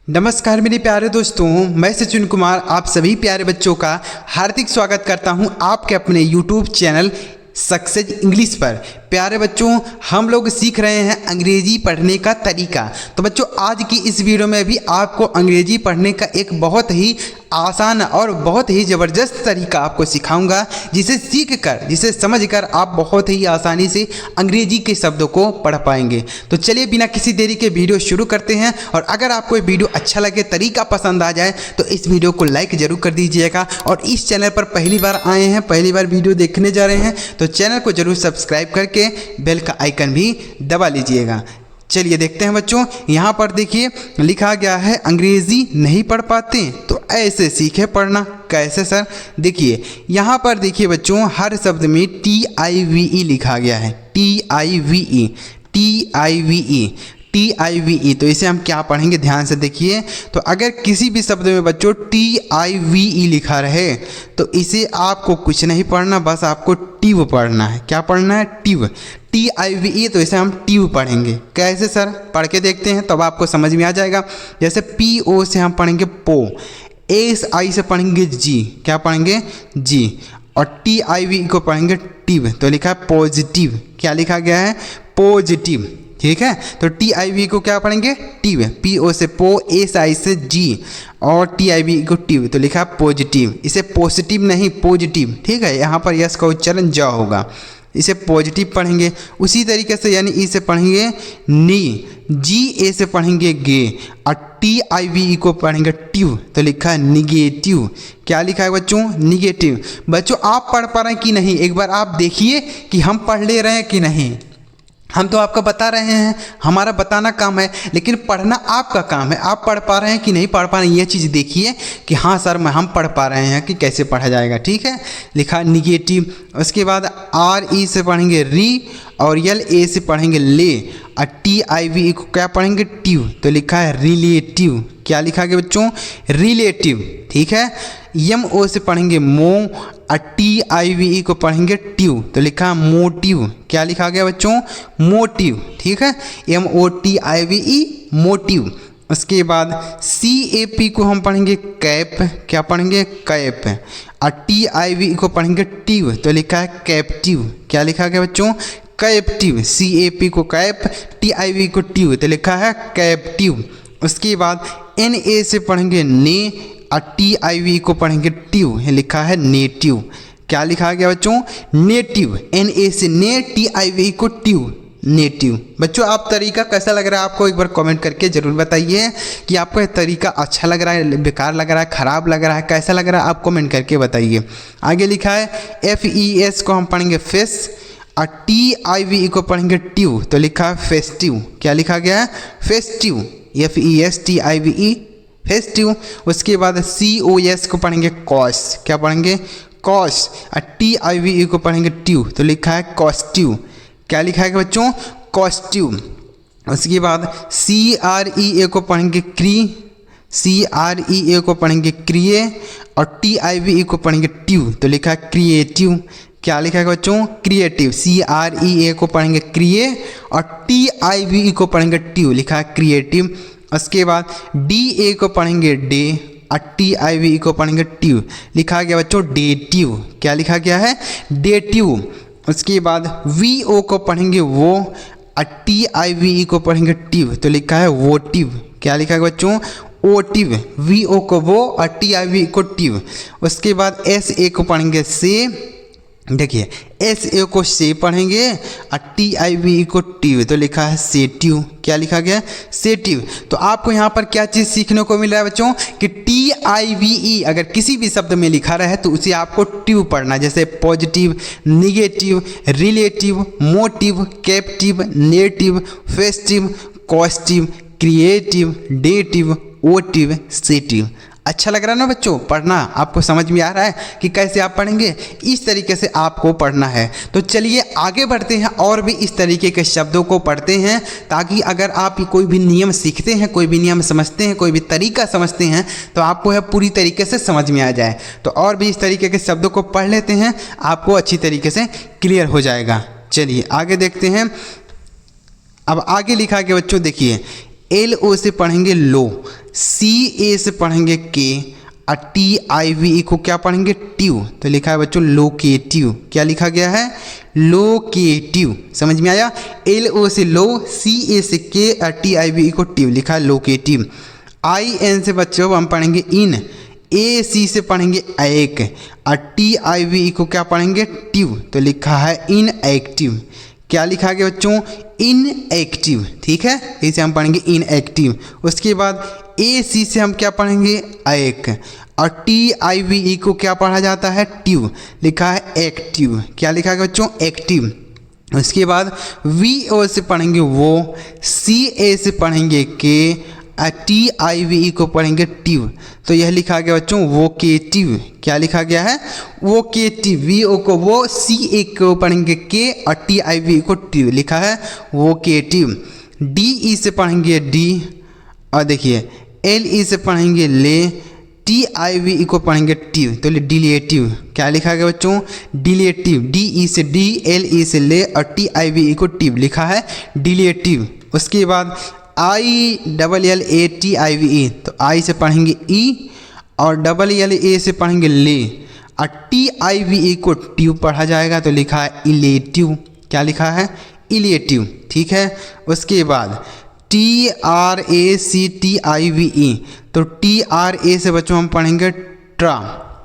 नमस्कार मेरे प्यारे दोस्तों, मैं सचिन कुमार आप सभी प्यारे बच्चों का हार्दिक स्वागत करता हूं आपके अपने YouTube चैनल सक्सेस इंग्लिश पर। प्यारे बच्चों, हम लोग सीख रहे हैं अंग्रेजी पढ़ने का तरीका। तो बच्चों, आज की इस वीडियो में भी आपको अंग्रेजी पढ़ने का एक बहुत ही आसान और बहुत ही ज़बरदस्त तरीका आपको सिखाऊंगा, जिसे सीख कर, जिसे समझ कर आप बहुत ही आसानी से अंग्रेजी के शब्दों को पढ़ पाएंगे। तो चलिए बिना किसी देरी के वीडियो शुरू करते हैं। और अगर आपको ये वीडियो अच्छा लगे, तरीका पसंद आ जाए, तो इस वीडियो को लाइक ज़रूर कर दीजिएगा। और इस चैनल पर पहली बार आए हैं, पहली बार वीडियो देखने जा रहे हैं, तो चैनल को ज़रूर सब्सक्राइब करके बेल का आइकन भी दबा लीजिएगा। चलिए देखते हैं बच्चों, यहाँ पर देखिए लिखा गया है अंग्रेजी नहीं पढ़ पाते तो ऐसे सीखे पढ़ना। कैसे सर? देखिए यहाँ पर देखिए बच्चों, हर शब्द में TIVE लिखा गया है। TIVE TIVE। तो इसे हम क्या पढ़ेंगे, ध्यान से देखिए। तो अगर किसी भी शब्द में बच्चों TIVE लिखा रहे तो इसे आपको कुछ नहीं पढ़ना, बस आपको ट्यूब पढ़ना है। क्या पढ़ना है? ट्यूब। TIVE, तो इसे हम ट्यूब पढ़ेंगे। कैसे सर? पढ़ के देखते हैं तब आपको समझ में आ जाएगा। जैसे PO से हम पढ़ेंगे पो, SI से पढ़ेंगे जी। क्या पढ़ेंगे? जी। और TIVE को पढ़ेंगे ट्यूब, तो लिखा है पॉजिटिव। क्या लिखा गया है? पॉजिटिव। ठीक है, तो TIVE को क्या पढ़ेंगे? ट्यूब। PO से पो, SI से जी और TIVE को ट्यूब, तो लिखा है पॉजिटिव। इसे पॉजिटिव नहीं, पॉजिटिव। ठीक है, यहाँ पर यस का उच्चारण ज होगा। इसे पॉजिटिव पढ़ेंगे। उसी तरीके से यानी ई से पढ़ेंगे नी, GA से पढ़ेंगे गे और TIVE को पढ़ेंगे ट्यूब, तो लिखा है निगेटिव। क्या लिखा है बच्चों? निगेटिव। बच्चों आप पढ़ पा रहे हैं कि नहीं, एक बार आप देखिए कि हम पढ़ ले रहे हैं कि नहीं। हम तो आपको बता रहे हैं, हमारा बताना काम है, लेकिन पढ़ना आपका काम है। आप पढ़ पा रहे हैं कि नहीं पढ़ पा रहे हैं, ये चीज़ देखिए कि हाँ सर हम पढ़ पा रहे हैं कि कैसे पढ़ा जाएगा। ठीक है, लिखा निगेटिव। उसके बाद RE से पढ़ेंगे री और LA से पढ़ेंगे ले और TIVE को क्या पढ़ेंगे? ट्यूब, तो लिखा है रिलेटिव। क्या लिखा गया बच्चों? रिलेटिव। ठीक है, MO से पढ़ेंगे मो और TIVE को पढ़ेंगे ट्यूब, तो लिखा है मोटिव। क्या लिखा गया बच्चों? मोटिव। ठीक है, MOTIVE मोटिव। उसके बाद CAP को हम पढ़ेंगे कैप। क्या पढ़ेंगे? कैप। और TIVE को पढ़ेंगे ट्यूब, तो लिखा है कैप्टिव। क्या लिखा गया बच्चों? कैप्टिव। CAP को कैप, TIVE को ट्यूब, तो लिखा है कैप्टिव। उसके बाद NA से पढ़ेंगे ने और TIVE को पढ़ेंगे ट्यूब, लिखा है नेटिव। क्या लिखा गया बच्चों? नेटिव। NA से ने, TIVE को ट्यूब, नेटिव। बच्चों आप तरीका कैसा लग रहा है आपको, एक बार कमेंट करके ज़रूर बताइए कि आपको यह तरीका अच्छा लग रहा है, बेकार लग रहा है, ख़राब लग रहा है, कैसा लग रहा है, आप कमेंट करके बताइए। आगे लिखा है FES को हम पढ़ेंगे फेस और TIVE को पढ़ेंगे ट्यूब, तो लिखा है फेस्टिव। क्या लिखा गया है? फेस्टिव। FESTIVE festive. उसके बाद COS को पढ़ेंगे कॉस। क्या पढ़ेंगे? कॉस। और TIVE को पढ़ेंगे ट्यूब, तो लिखा है कॉस्ट्यू। क्या लिखा है बच्चों? कॉस्ट्यू। उसके बाद CREA को पढ़ेंगे क्री, CREA को पढ़ेंगे क्रिए और TIVE को पढ़ेंगे ट्यूब, तो लिखा है क्रिएटिव। क्या लिखा है बच्चों? क्रिएटिव। CREA को पढ़ेंगे क्रिए और TIVE को पढ़ेंगे ट्यूब, लिखा है क्रिएटिव। उसके बाद DA को पढ़ेंगे डे और TIVE को पढ़ेंगे ट्यूब, लिखा गया बच्चों डेटिव। क्या लिखा गया है? डेटिव। उसके बाद VO को पढ़ेंगे वो और TIVE को पढ़ेंगे ट्यूब, तो लिखा है वोटिव। क्या लिखा गया बच्चों? ओटिव। VO को वो और TIVE को ट्यूब। उसके बाद SA को पढ़ेंगे से। देखिए SA को से पढ़ेंगे और TIVE को ट्यूब, तो लिखा है सेटिव। क्या लिखा गया? सेटिव। तो आपको यहाँ पर क्या चीज़ सीखने को मिल रहा है बच्चों कि TIVE अगर किसी भी शब्द में लिखा रहे तो उसे आपको ट्यूब पढ़ना, जैसे positive, negative, relative, motive, captive, native, festive, costive, creative, dative, ओटिव, सेटिव। अच्छा लग रहा है ना बच्चों पढ़ना? आपको समझ में आ रहा है कि कैसे आप पढ़ेंगे? इस तरीके से आपको पढ़ना है। तो चलिए आगे बढ़ते हैं और भी इस तरीके के शब्दों को पढ़ते हैं, ताकि अगर आप कोई भी नियम सीखते हैं, कोई भी नियम समझते हैं, कोई भी तरीका समझते हैं, तो आपको यह पूरी तरीके से समझ में आ जाए। तो और भी इस तरीके के शब्दों को पढ़ लेते हैं, आपको अच्छी तरीके से क्लियर हो जाएगा। चलिए आगे देखते हैं। अब आगे लिखा है कि बच्चों देखिए LO से पढ़ेंगे लो, CA से पढ़ेंगे के, और TIVE को क्या पढ़ेंगे ट्यू। तो लिखा है बच्चों लोकेटिव। क्या लिखा गया है? लोकेटिव। समझ में आया? LO से लो, CA से के, और TIVE को ट्यू, लिखा है लोकेटिव। IN से बच्चों हम पढ़ेंगे इन, AC से पढ़ेंगे एक, और TIVE को क्या पढ़ेंगे ट्यू। तो लिखा है इनएक्टिव। क्या लिखा गया बच्चों? इनएक्टिव। ठीक है, इसे हम पढ़ेंगे इनएक्टिव। उसके बाद AC से हम क्या पढ़ेंगे एक, और TIVE को क्या पढ़ा जाता है ट्यू, लिखा है एक्टिव। क्या लिखा गया बच्चों? एक्टिव। उसके बाद VO से पढ़ेंगे वो, CA से पढ़ेंगे के, TIVE को पढ़ेंगे ट्यू। तो यह लिखा गया बच्चों वोकेटिव। क्या लिखा गया है? वोकेटिव। VO को वो, CA को पढ़ेंगे के, और TIVE को ट्यू, लिखा है वोकेटिव। DE से पढ़ेंगे डी, और देखिए LE से पढ़ेंगे ले, TIVE को पढ़ेंगे ट्यू, तो डिलेटिव। क्या लिखा गया बच्चों? डिलेटिव। DE से डी, LE से ले, और TIVE को ट्यू, लिखा है डिलेटिव। उसके बाद ILLATIVE, तो I से पढ़ेंगे ई, और LLA से पढ़ेंगे ले, और TIVE को ट्यू पढ़ा जाएगा, तो लिखा है इलेटिव। क्या लिखा है? इलेटिव। ठीक है। उसके बाद TRACTIVE, तो TRA से बच्चों हम पढ़ेंगे ट्रा।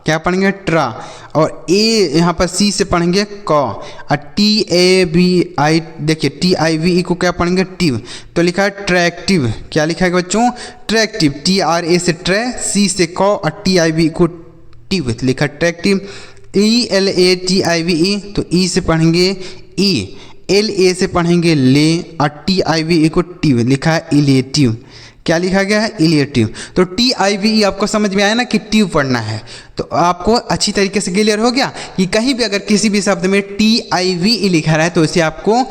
क्या पढ़ेंगे? ट्रा। और ए यहाँ पर C से पढ़ेंगे क, और TABI, देखिए TIVE को क्या पढ़ेंगे ट्यू, तो लिखा है ट्रैक्टिव। क्या लिखा है बच्चों? ट्रैक्टिव। TRA से ट्रै, C से क, और TIVE को ट्यू, लिखा है ट्रैक्टिव। ELATIVE, तो E से पढ़ेंगे ई, LA से पढ़ेंगे ले, और TIVE को ट्यू, लिखा है इलेटिव। क्या लिखा गया है? इलेटिव। तो TIVE आपको समझ में आया ना कि ट्यू पढ़ना है। तो आपको अच्छी तरीके से क्लियर हो गया कि कहीं भी अगर किसी भी शब्द में TIVE लिखा रहा है तो उसे आपको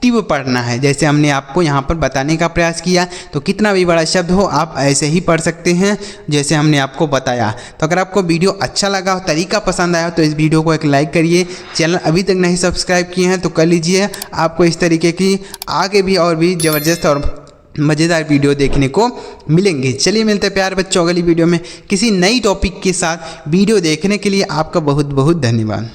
ट्यू पढ़ना है। जैसे हमने आपको यहाँ पर बताने का प्रयास किया, तो कितना भी बड़ा शब्द हो आप ऐसे ही पढ़ सकते हैं जैसे हमने आपको बताया। तो अगर आपको वीडियो अच्छा लगा हो, तरीका पसंद आया हो, तो इस वीडियो को एक लाइक करिए। चैनल अभी तक नहीं सब्सक्राइब किए हैं तो कर लीजिए। आपको इस तरीके की आगे भी और भी ज़बरदस्त और मज़ेदार वीडियो देखने को मिलेंगे। चलिए मिलते हैं प्यार बच्चों अगली वीडियो में किसी नई टॉपिक के साथ। वीडियो देखने के लिए आपका बहुत बहुत धन्यवाद।